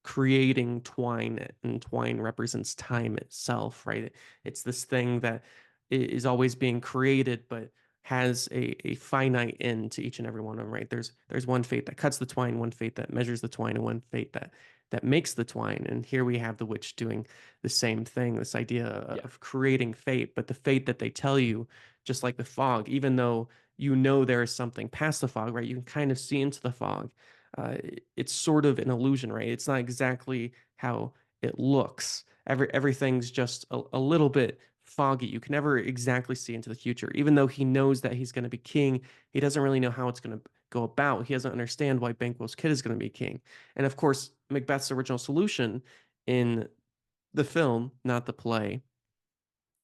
creating twine, and twine represents time itself, right? It's this thing that is always being created but has a finite end to each and every one of them, right? There's one fate that cuts the twine, one fate that measures the twine, and one fate that makes the twine. And here we have the witch doing the same thing, this idea Yeah. of creating fate, but the fate that they tell you, just like the fog, even though there is something past the fog, right? You can kind of see into the fog. uh, it's sort of an illusion, right? It's not exactly how it looks. Everything's just a little bit foggy. You can never exactly see into the future. Even though he knows that he's going to be king, he doesn't really know how it's going to go about. He doesn't understand why Banquo's kid is going to be king. And of course, Macbeth's original solution in the film, not the play,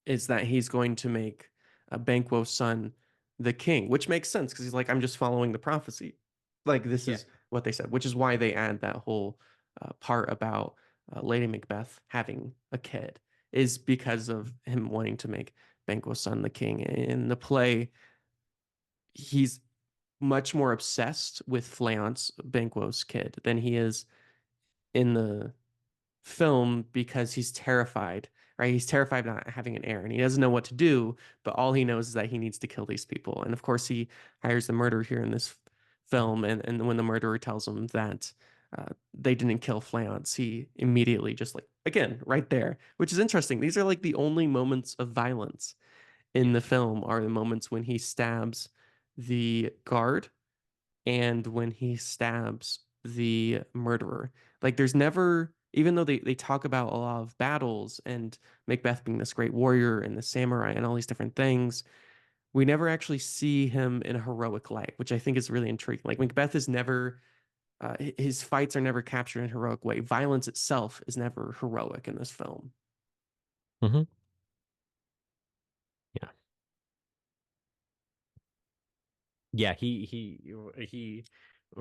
is that he's going to make Banquo's son the king, which makes sense because he's like, I'm just following the prophecy. Like, this Yeah. is what they said, which is why they add that whole part about Lady Macbeth having a kid, is because of him wanting to make Banquo's son the king. In the play, he's much more obsessed with Fleance, Banquo's kid, than he is in the film because he's terrified, right? He's terrified of not having an heir and he doesn't know what to do, but all he knows is that he needs to kill these people. And of course, he hires the murderer here in this film, and when the murderer tells him that they didn't kill Fleance, he immediately just like again right there, which is interesting. These are like the only moments of violence in Yeah. the film are the moments when he stabs the guard and when he stabs the murderer. Like there's never, even though they talk about a lot of battles and Macbeth being this great warrior and the samurai and all these different things, we never actually see him in a heroic light, which I think is really intriguing. Like Macbeth is never, his fights are never captured in a heroic way. Violence itself is never heroic in this film. Hmm. Yeah. Yeah. He,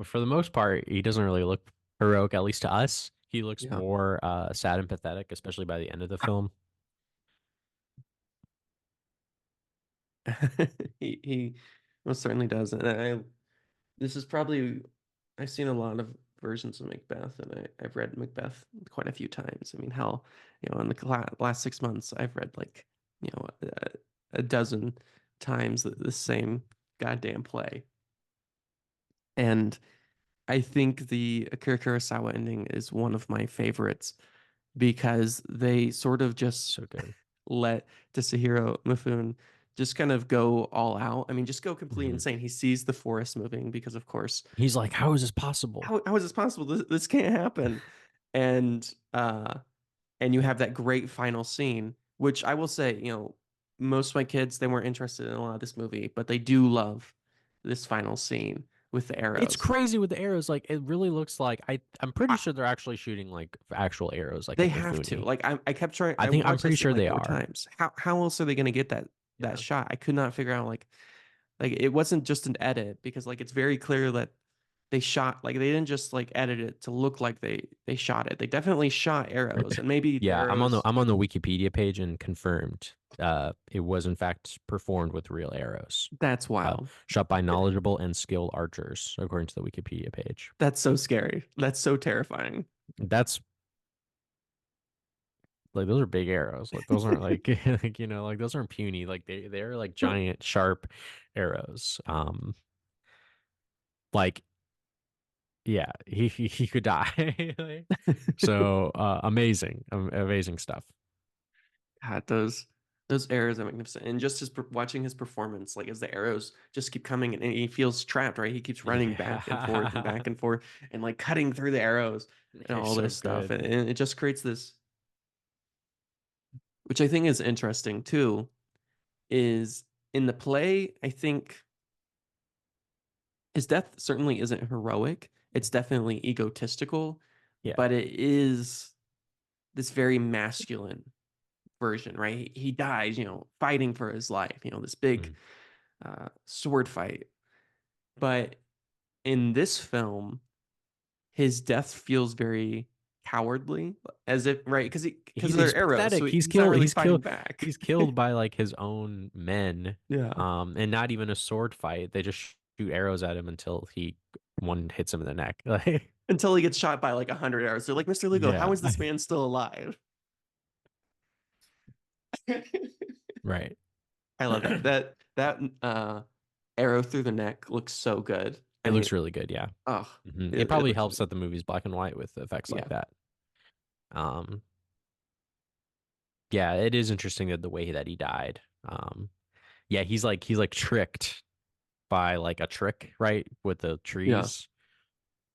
for the most part, he doesn't really look heroic, at least to us. He looks Yeah. more sad and pathetic, especially by the end of the film. He most certainly does. And this is probably, I've seen a lot of versions of Macbeth, and I've read Macbeth quite a few times. I mean, hell, in the last 6 months, I've read like, a dozen times the same goddamn play. And I think the Akira Kurosawa ending is one of my favorites because they sort of just So good. let Tasahiro Mifune just kind of go all out. I mean, just go completely Hmm. insane. He sees the forest moving because, of course, He's like, how is this possible? how is this possible? This can't happen. And and you have that great final scene, which I will say, most of my kids they weren't interested in a lot of this movie, but they do love this final scene with the It's arrows. crazy with the arrows. Like it really looks like I'm pretty I, sure they're actually shooting like actual arrows, like they in have to. Mifune. Like I kept trying. I I think I'm watched pretty that scene sure like they four are. times. How else are they going to get that Yeah. shot? I could not figure out like it wasn't just an edit because like it's very clear that they shot like they didn't just like edit it to look like they shot it. They definitely shot arrows and maybe the Yeah, arrows I'm on the Wikipedia page and confirmed it was in fact performed with real arrows. that's wild. Shot by knowledgeable and skilled archers, according to the Wikipedia page. That's so scary. That's so terrifying. That's like those are big arrows. Like those aren't like like like those aren't puny. Like they're like giant sharp arrows. Like yeah, he could die. Like, so amazing, amazing stuff. God, those arrows are magnificent. And just watching his performance, like as the arrows just keep coming and he feels trapped, right? He keeps running back and forth and Yeah, back and forth and like cutting through the arrows and he's all so this stuff. good. And it just creates this, which I think is interesting too, is in the play, I think his death certainly isn't heroic. It's definitely egotistical, Yeah. but it is this very masculine version, right? He dies, fighting for his life, this big Mm. sword fight. But in this film, his death feels very cowardly, as if right because He's they're arrows, so pathetic. he's not really fighting back. He's killed by like his own men. Yeah, And not even a sword fight. They just shoot arrows at him until one hits him in the neck. Like until he gets shot by like 100 arrows. They're like, Mr. Lugo, how yeah. is this man still alive? Right. I love that. That arrow through the neck looks so good. I It mean, looks really good, yeah. oh, It it probably looks helps really that the movie's black and white with effects like yeah. that. Um, yeah, it is interesting that the way that he died. Yeah, he's like tricked by like a trick, right? With the Yeah. trees.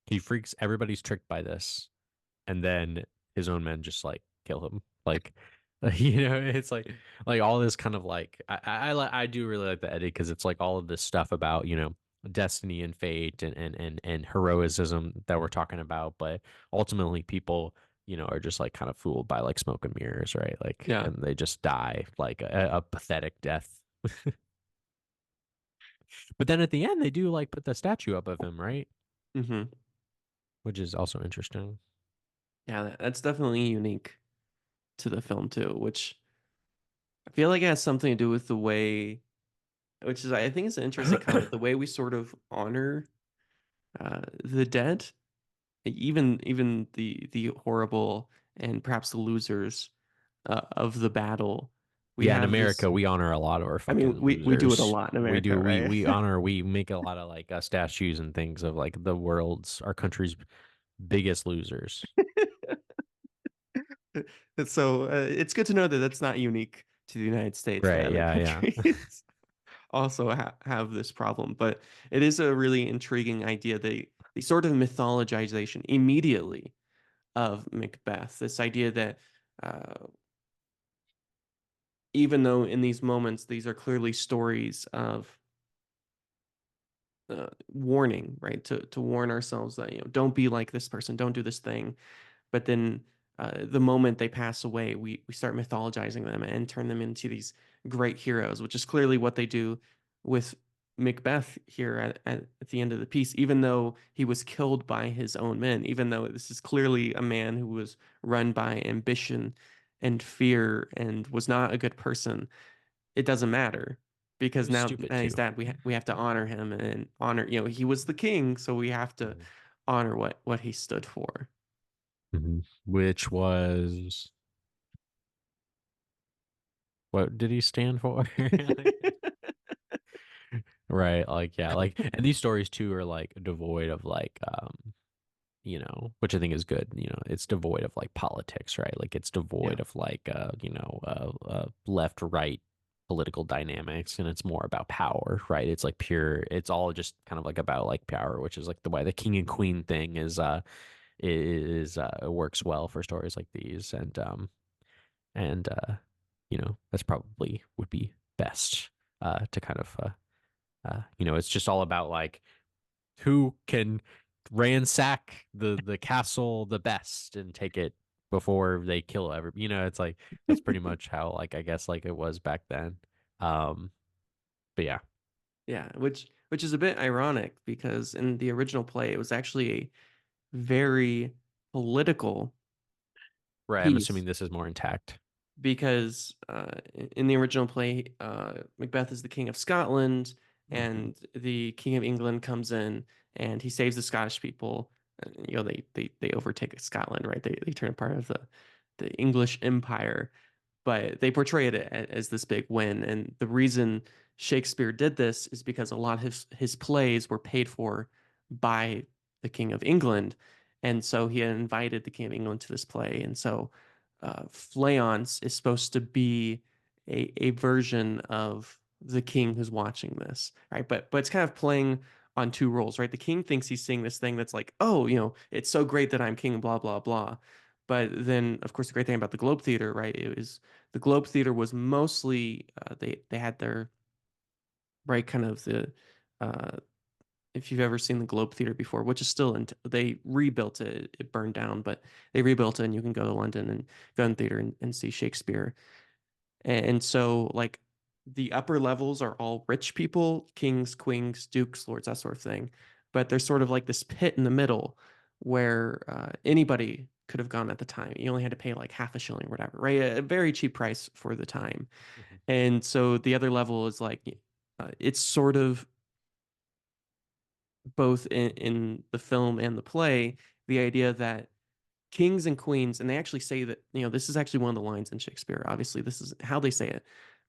He freaks everybody's tricked by this. And then his own men just like kill him. Like it's like all this kind of like I do really like the edit because it's like all of this stuff about destiny and fate and heroism that we're talking about, but ultimately people are just like kind of fooled by like smoke and mirrors, right? Like Yeah. and they just die like a pathetic death. But then at the end they do like put the statue up of him, right? Hmm. Which is also interesting. Yeah, that's definitely unique to the film too, which I feel like it has something to do with the way, which is I think it's an interesting comment, the way we sort of honor the dead, even the horrible and perhaps the losers of the battle. we Yeah, in have this. America, we honor a lot of our I mean, fucking we do it a losers. lot in We America, do. We right? we honor. We make a lot of like statues and things of like our country's biggest losers. So it's good to know that that's not unique to the United States, that Right. other Yeah. Yeah. countries also have this problem. But it is a really intriguing idea, the sort of mythologization immediately of Macbeth. This idea that uh, even though in these moments these are clearly stories of warning, right? To warn ourselves that, don't be like this person, don't do this thing. But then the moment they pass away, we start mythologizing them and turn them into these great heroes, which is clearly what they do with Macbeth here at the end of the piece, even though he was killed by his own men, even though this is clearly a man who was run by ambition and fear and was not a good person. It doesn't matter He because was now stupid he's too. dead. We have to honor him and honor, he was the king, so we have to Mhm. honor what he stood for. Which was what did he stand for? Right. Like yeah. Like and these stories too are like devoid of like which I think is good. It's devoid of like politics, right? Like it's Yeah. devoid of like left right political dynamics, and it's more about power, right? It's like pure. It's all just kind of like about like power, which is like the why the king and queen thing is works well for stories like these, and that's probably would be best to kind of it's just all about like who can ransack the castle the best and take it before they kill every it's like that's pretty much how like I guess like it was back then. um but yeah. Yeah, which is a bit ironic because in the original play, it was actually a very political Right, I'm piece assuming this is more intact. because in the original play, Macbeth is the King of Scotland, Hmm. and the King of England comes in and he saves the Scottish people. They overtake Scotland, right? They turn part of the English Empire, but they portray it as this big win. And the reason Shakespeare did this is because a lot of his plays were paid for by the King of England, and so he had invited the King of England to this play, and so Fleance is supposed to be a version of the king who's watching this, right? But it's kind of playing on two roles, right? The king thinks he's seeing this thing that's like, oh, it's so great that I'm king, blah blah blah. But then, of course, the great thing about the Globe Theater, right? It was the Globe Theater was mostly they had their right kind of the uh, if you've ever seen the Globe Theater before, which is still in, they rebuilt it. It burned down, but they rebuilt it, and you can go to London and go in theater and see Shakespeare. And so, like, the upper levels are all rich people, kings, queens, dukes, lords, that sort of thing. But there's sort of like this pit in the middle where anybody could have gone at the time. You only had to pay like half a shilling or whatever, right? A very cheap price for the time. And so the other level is like, it's sort of both in the film and the play, the idea that kings and queens, and they actually say that, this is actually one of the lines in Shakespeare. Obviously, this is how they say it,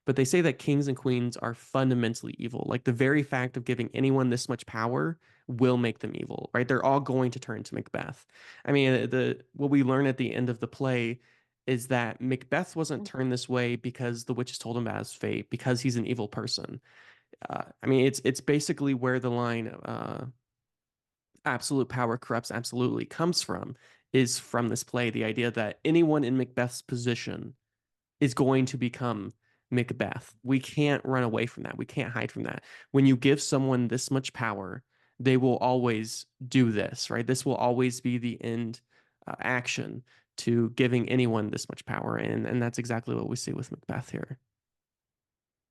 but they say that kings and queens are fundamentally evil. Like the very fact of giving anyone this much power will make them evil, right? They're all going to turn to Macbeth. I mean, the what we learn at the end of the play is that Macbeth wasn't turned this way because the witches told him about his fate, because he's an evil person. I mean, it's basically where the line absolute power corrupts absolutely comes from, is from this play. The idea that anyone in Macbeth's position is going to become Macbeth. We can't run away from that. We can't hide from that. When you give someone this much power, they will always do this, right? This will always be the end action to giving anyone this much power. And that's exactly what we see with Macbeth here.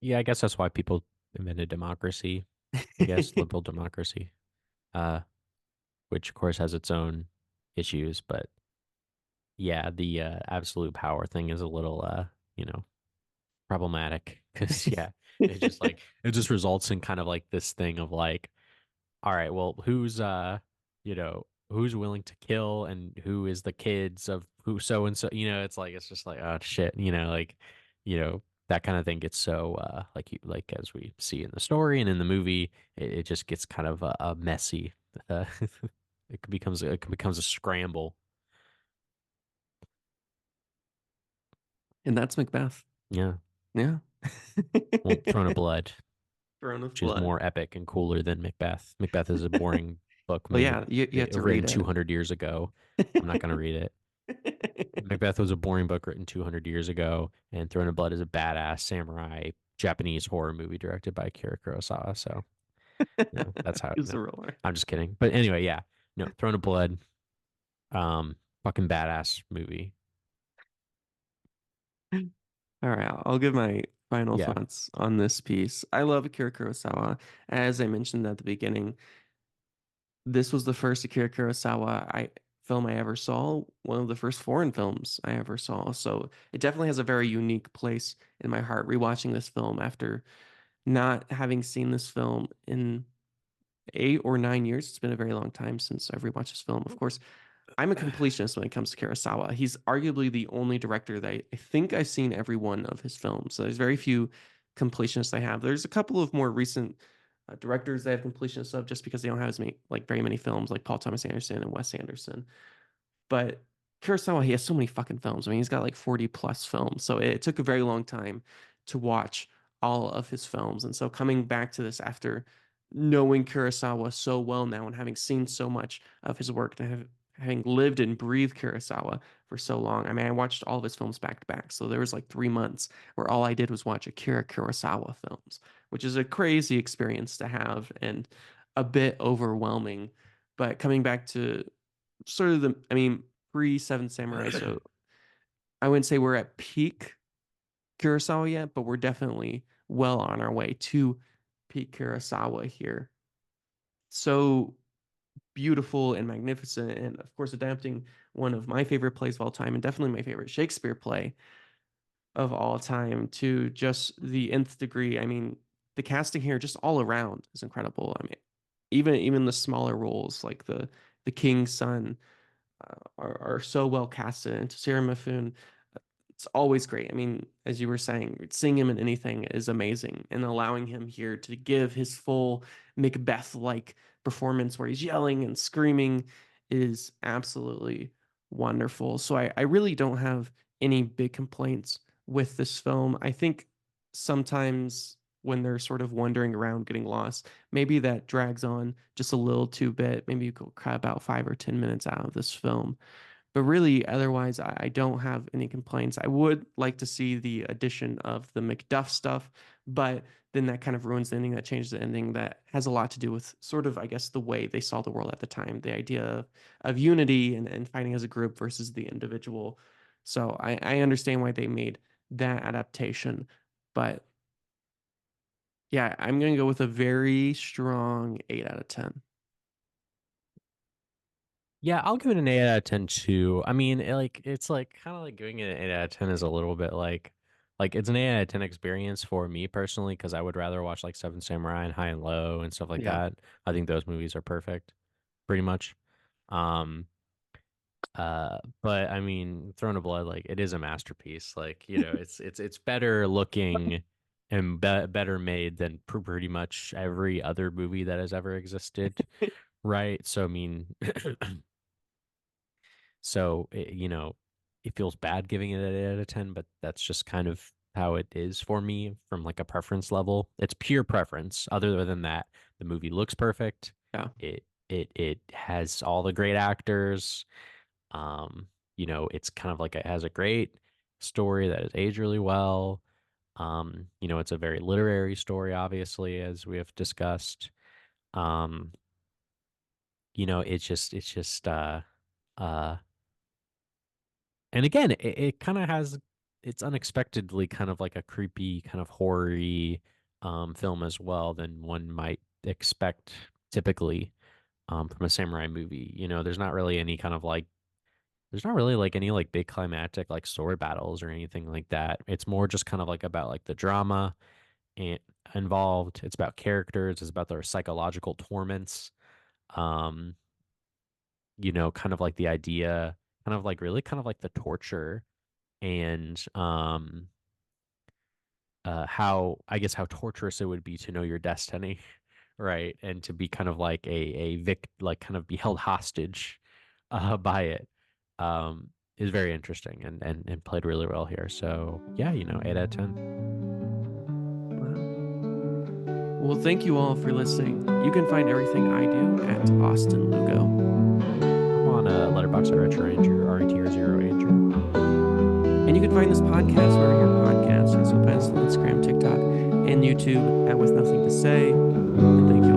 Yeah, I guess that's why people invented democracy. I guess liberal democracy, uh which of course has its own issues, but yeah, the absolute power thing is a little problematic because yeah, it just results in kind of like this thing of like, all right, well, who's willing to kill and who is the kids of who so and so, it's like it's just like, oh shit, like, you know that kind of thing gets so like as we see in the story and in the movie, it just gets kind of messy. Uh, it becomes a scramble. And that's Macbeth. Yeah. Yeah. Well, Throne of Blood, Throne of which is Blood. more epic and cooler than Macbeth. Macbeth is a boring book Well, made yeah, you have to written read it. 200 years ago. I'm not gonna read it. Macbeth was a boring book written 200 years ago, and Throne of Blood is a badass samurai Japanese horror movie directed by Akira Kurosawa. So, that's how. Use No, the roller. I'm just kidding. But anyway, yeah, no, Throne of Blood, fucking badass movie. All right, I'll give my final Yeah, thoughts on this piece. I love Akira Kurosawa. As I mentioned at the beginning, this was the first Akira Kurosawa film I ever saw, one of the first foreign films I ever saw. So it definitely has a very unique place in my heart. Rewatching this film after not having seen this film in 8 or 9 years, it's been a very long time since I've rewatched this film. Of course, I'm a completionist when it comes to Kurosawa. He's arguably the only director that I think I've seen every one of his films. So there's very few completionists I have. There's a couple of more recent directors that I have completionists of just because they don't have as many, like very many films, like Paul Thomas Anderson and Wes Anderson. But Kurosawa, he has so many fucking films. I mean, he's got like 40 plus films. So it took a very long time to watch all of his films. And so coming back to this after knowing Kurosawa so well now and having seen so much of his work and having lived and breathed Kurosawa for so long. I mean, I watched all of his films back to back. So there was like 3 months where all I did was watch Akira Kurosawa films, which is a crazy experience to have and a bit overwhelming. But coming back to sort of I mean, pre Seven Samurai. So I wouldn't say we're at peak Kurosawa yet, but we're definitely well on our way to peak Kurosawa here. So beautiful and magnificent, and of course, adapting one of my favorite plays of all time, and definitely my favorite Shakespeare play of all time to just the nth degree. I mean, the casting here just all around is incredible. I mean, even the smaller roles like the king's son are so well casted. And to Sarah Mifune, it's always great. I mean, as you were saying, seeing him in anything is amazing, and allowing him here to give his full Macbeth-like performance where he's yelling and screaming is absolutely wonderful. So I really don't have any big complaints with this film. I think sometimes when they're sort of wandering around getting lost, maybe that drags on just a little too bit. Maybe you could cut about 5 or 10 minutes out of this film. But really, otherwise, I don't have any complaints. I would like to see the addition of the Macduff stuff, but then that kind of ruins the ending. That changes the ending. That has a lot to do with sort of, I guess, the way they saw the world at the time, the idea of unity and fighting as a group versus the individual. So I understand why they made that adaptation. But yeah, I'm going to go with a very strong 8 out of 10. yeah, I'll give it an 8 out of 10 too. I mean, it's like kind of like giving it an 8 out of 10 is a little bit like it's an 8 out of 10 experience for me personally because I would rather watch like Seven Samurai and High and Low and stuff like Yeah. that. I think those movies are perfect, pretty much. Um, but I mean, Throne of Blood, like it is a masterpiece. Like, it's better looking and better made than pretty much every other movie that has ever existed, right? So I mean, it feels bad giving it an 8 out of 10, but that's just kind of how it is for me from like a preference level. It's pure preference. Other than that, the movie looks perfect. Yeah. It has all the great actors. It's kind of like it has a great story that has aged really well. It's a very literary story, obviously, as we have discussed. Um, it's just and again, it kind of has it's unexpectedly kind of like a creepy, kind of horror-y film as well than one might expect typically from a samurai movie. There's not really like any like big climactic like sword battles or anything like that. It's more just kind of like about like the drama and involved. It's about characters. It's about their psychological torments. Um, kind of like the idea, kind of like really kind of like the torture and how I guess how torturous it would be to know your destiny, right? And to be kind of like like kind of be held hostage by it is very interesting and played really well here. So yeah, 8 out of 10. Wow. Well, thank you all for listening. You can find everything I do at Austin Lugo. I'm on Letterboxd at Retro Ranger, RETR0 Ranger. And you can find this podcast wherever your podcast is. So find us on Instagram, TikTok, and YouTube at With Nothing to Say. And thank you